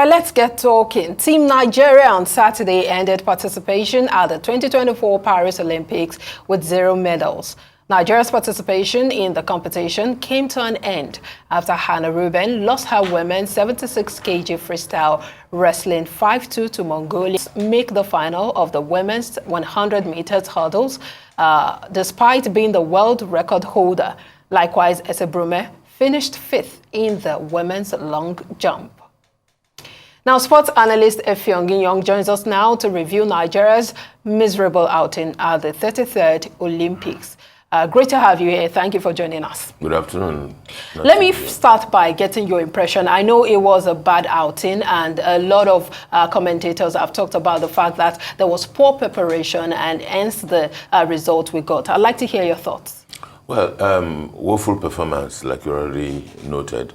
right, let's get talking. Team Nigeria on Saturday ended participation at the 2024 Paris Olympics with 0 medals. Nigeria's participation in the competition came to an end after Hannah Ruben lost her women's 76 kg freestyle wrestling 5-2 to Mongolia to make the final of the women's 100 meters hurdles, despite being the world record holder. Likewise, Esebrume finished 5th in the women's long jump. Now, sports analyst Effiong Nyong joins us now to review Nigeria's miserable outing at the 33rd Olympics. Great to have you here. Thank you for joining us. Good afternoon. Let me start by getting your impression. I know it was a bad outing, and a lot of commentators have talked about the fact that there was poor preparation and hence the result we got. I'd like to hear your thoughts. Well, woeful performance, like you already noted.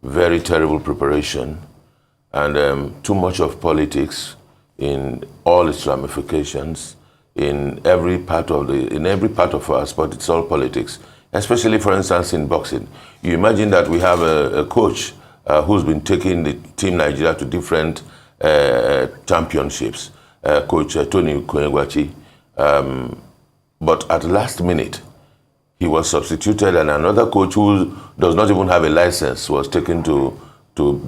Very terrible preparation, and too much of politics in all its ramifications. In every part of our sport, it's all politics. Especially, for instance, in boxing. You imagine that we have a coach who's been taking the team Nigeria to different championships, Coach Tony Koyengwachi. But at the last minute, he was substituted, and another coach who does not even have a license was taken to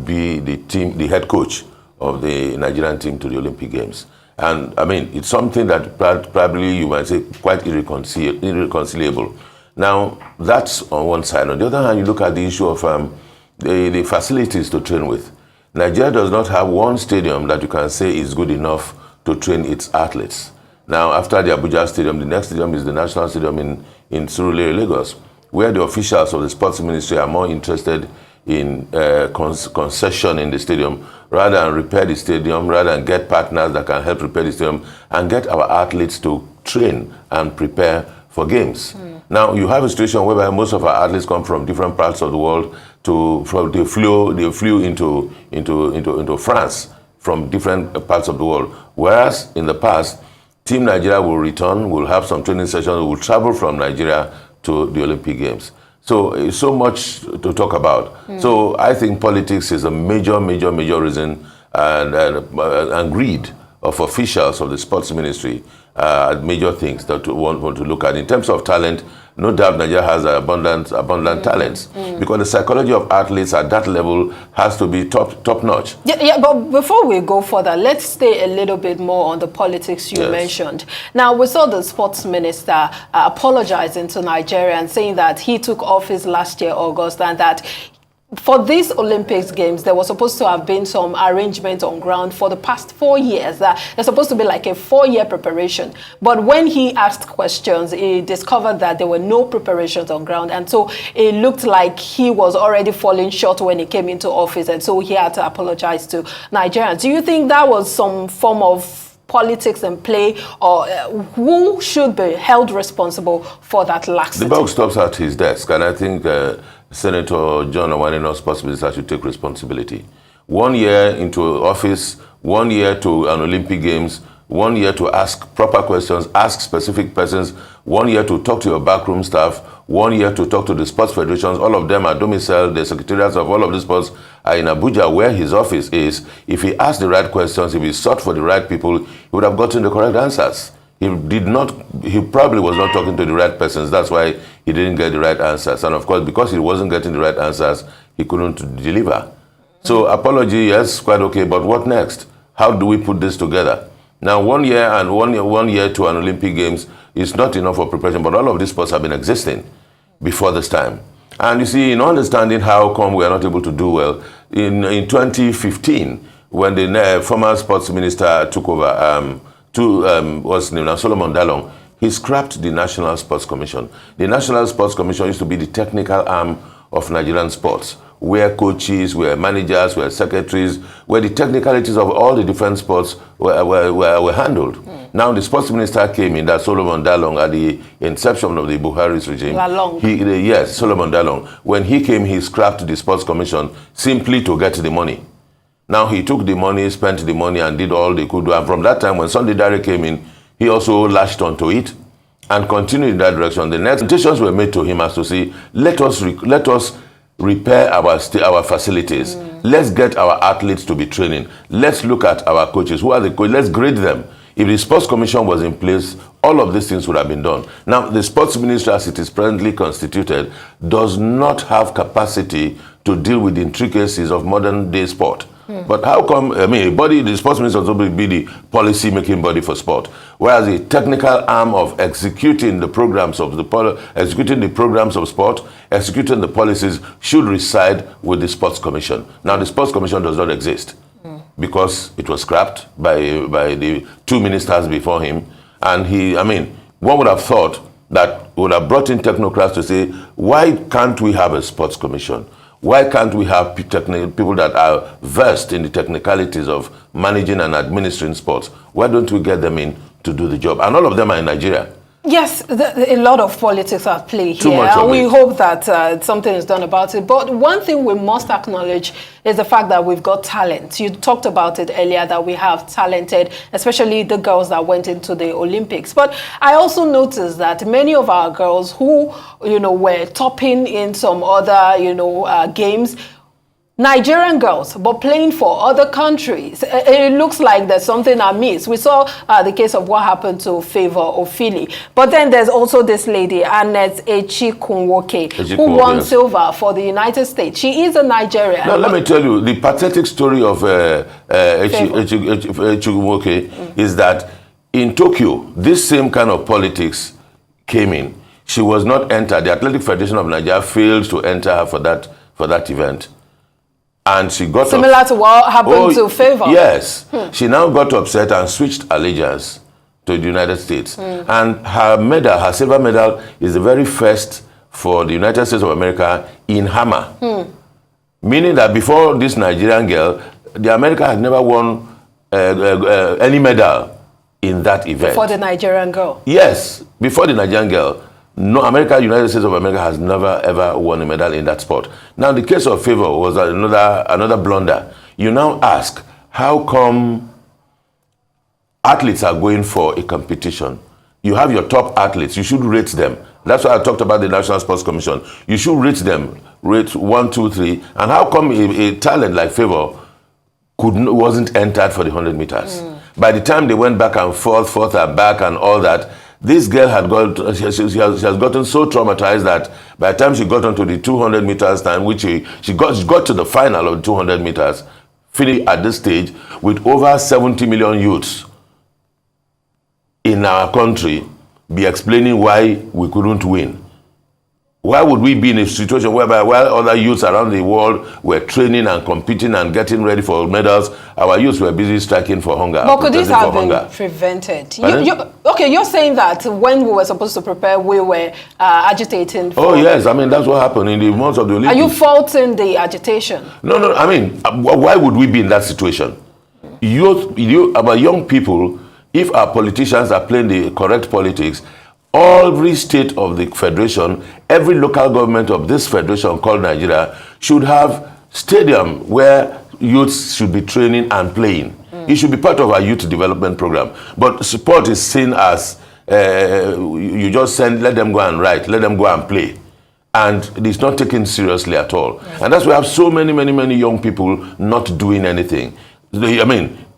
be the head coach of the Nigerian team to the Olympic Games. And I mean, it's something that probably you might say quite irreconcilable. Now, that's on one side. On the other hand, you look at the issue of the facilities to train with. Nigeria does not have one stadium that you can say is good enough to train its athletes. Now, after the Abuja Stadium, the next stadium is the National Stadium in Surulere, Lagos, where the officials of the Sports Ministry are more interested in concession in the stadium rather than repair the stadium, rather than get partners that can help repair the stadium and get our athletes to train and prepare for games. Now, you have a situation whereby most of our athletes come from different parts of the world. They flew into France from different parts of the world. Whereas in the past, Team Nigeria will return, will have some training sessions, will travel from Nigeria to the Olympic Games. So it's so much to talk about. So I think politics is a major reason, and greed of officials of the sports ministry major things that we want to look at. In terms of talent, no doubt Nigeria has abundant talents, because the psychology of athletes at that level has to be top notch. Yeah, but before we go further, let's stay a little bit more on the politics you mentioned. Now, we saw the sports minister apologizing to Nigeria and saying that he took office last year, August, and that for these Olympics Games, there was supposed to have been some arrangement on ground for the past 4 years. There's supposed to be like a 4-year preparation. But when he asked questions, he discovered that there were no preparations on ground. And so it looked like he was already falling short when he came into office. And so he had to apologize to Nigerians. Do you think that was some form of politics in play, or who should be held responsible for that laxity? The buck stops at his desk, and I think Senator John Owaneno, sports minister, should take responsibility. 1 year into office, 1 year to an Olympic Games, 1 year to ask proper questions, ask specific persons, 1 year to talk to your backroom staff, 1 year to talk to the sports federations. All of them are domiciled. The secretariats of all of the sports are in Abuja, where his office is. If he asked the right questions, if he sought for the right people, he would have gotten the correct answers. He probably was not talking to the right persons. That's why he didn't get the right answers. And of course, because he wasn't getting the right answers, he couldn't deliver. So apology, yes, quite okay, but what next? How do we put this together? Now, 1 year and 1 year to an Olympic Games is not enough for preparation, but all of these sports have been existing before this time. And you see, in understanding how come we are not able to do well, in 2015, when the former sports minister took over, was named Solomon Dalong, he scrapped the National Sports Commission. The National Sports Commission used to be the technical arm of Nigerian sports, where coaches, where managers, where secretaries, where the technicalities of all the different sports were handled. Now the sports minister came in, that Solomon Dalong, at the inception of the Buhari's regime. Yes, Solomon Dalong. When he came, he scrapped the sports commission simply to get the money. Now he took the money, spent the money, and did all they could do. And from that time, when Sunday Dare came in, he also latched onto it and continued in that direction. The next invitations were made to him as to say, let us repair our facilities. Let's get our athletes to be training. Let's look at our coaches. Who are the coaches? Let's grade them. If the Sports Commission was in place, all of these things would have been done. Now, the Sports Ministry, as it is presently constituted, does not have capacity to deal with the intricacies of modern-day sport. But how come, the Sports Minister will be the policy-making body for sport, whereas the technical arm of executing the programs of sport, executing the policies, should reside with the Sports Commission. Now, the Sports Commission does not exist because it was scrapped by the two ministers before him. And one would have thought that would have brought in technocrats to say, why can't we have a Sports Commission? Why can't we have people that are versed in the technicalities of managing and administering sports? Why don't we get them in to do the job? And all of them are in Nigeria. Yes, a lot of politics at play Too here, much of and we it. hope that something is done about it. But one thing we must acknowledge is the fact that we've got talent. You talked about it earlier, that we have talented, especially the girls that went into the Olympics. But I also noticed that many of our girls who, were topping in some other, games, Nigerian girls, but playing for other countries. It looks like there's something amiss. We saw the case of what happened to Favor Ofili. But then there's also this lady, Annette Echikunwoke, who won silver for the United States. She is a Nigerian. Now, let me tell you, the pathetic story of Echikunwoke is that in Tokyo, this same kind of politics came in. She was not entered. The Athletic Federation of Nigeria failed to enter her for that event. And she got similar to what happened to Favor. Yes. She now got upset and switched allegiance to the United States. And her medal, her silver medal, is the very first for the United States of America in hammer. Meaning that before this Nigerian girl, the America had never won any medal in that event. For the Nigerian girl? Yes, before the Nigerian girl. No, United States of America has never ever won a medal in that sport. Now, the case of Favor was another blunder. You now ask, how come athletes are going for a competition? You have your top athletes, you should rate them. That's why I talked about the National Sports Commission. You should rate them, rate 1, 2, 3. And how come a talent like Favor wasn't entered for the 100 meters? By the time they went back and forth and back and all that, this girl she has gotten so traumatized that by the time she got onto the 200 meters time, which she got to the final of the 200 meters, finished at this stage with over 70 million youths in our country, be explaining why we couldn't win. Why would we be in a situation whereby while other youths around the world were training and competing and getting ready for medals, our youths were busy striking for hunger? But could this have been prevented? You're saying that when we were supposed to prepare, we were agitating for... Oh, yes. That's what happened in the months of the Olympics. Are you faulting the agitation? No. Why would we be in that situation? Our young people, if our politicians are playing the correct politics, every state of the federation, every local government of this federation called Nigeria should have stadium where youths should be training and playing. It should be part of our youth development program. But sport is seen as you just let them go and write, let them go and play. And it's not taken seriously at all. And that's why we have so many young people not doing anything.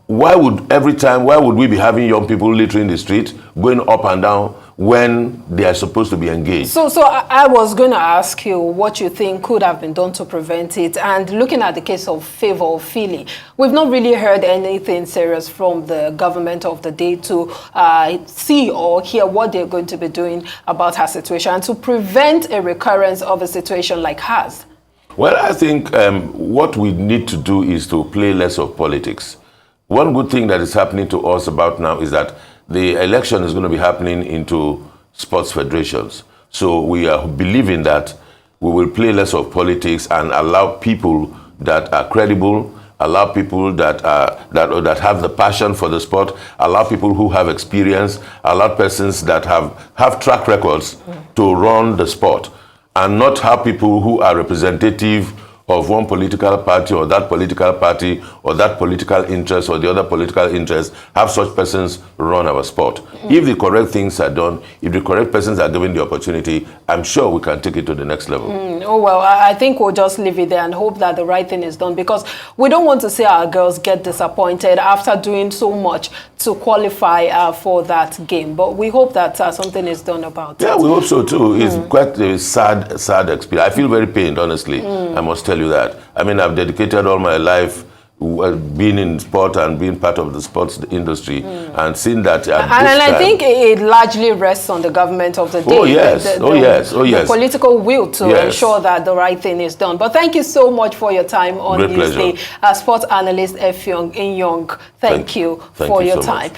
Why would we be having young people littering the street, going up and down when they are supposed to be engaged? So I was going to ask you what you think could have been done to prevent it. And looking at the case of Favor Ofili, we've not really heard anything serious from the government of the day to see or hear what they're going to be doing about her situation and to prevent a recurrence of a situation like hers. Well, I think what we need to do is to play less of politics. One good thing that is happening to us about now is that the election is going to be happening into sports federations. So we are believing that we will play less of politics and allow people that are credible, allow people that have the passion for the sport, allow people who have experience, allow persons that have track records to run the sport, and not have people who are representative of one political party or that political party or that political interest or the other political interest have such persons run our sport. If the correct things are done, if the correct persons are given the opportunity, I'm sure we can take it to the next level. Oh, well, I think we'll just leave it there and hope that the right thing is done, because we don't want to see our girls get disappointed after doing so much to qualify for that game. But we hope that something is done about it. Yeah, we hope so too. It's quite a sad experience. I feel very pained, honestly. I must tell you that. I mean, I've dedicated all my life being in sport and being part of the sports industry and seeing that and I think it largely rests on the government of the day. Oh yes, the political will to ensure that the right thing is done. But thank you so much for your time on Newsday. Sports analyst Effiong Nyong, thank you for your time.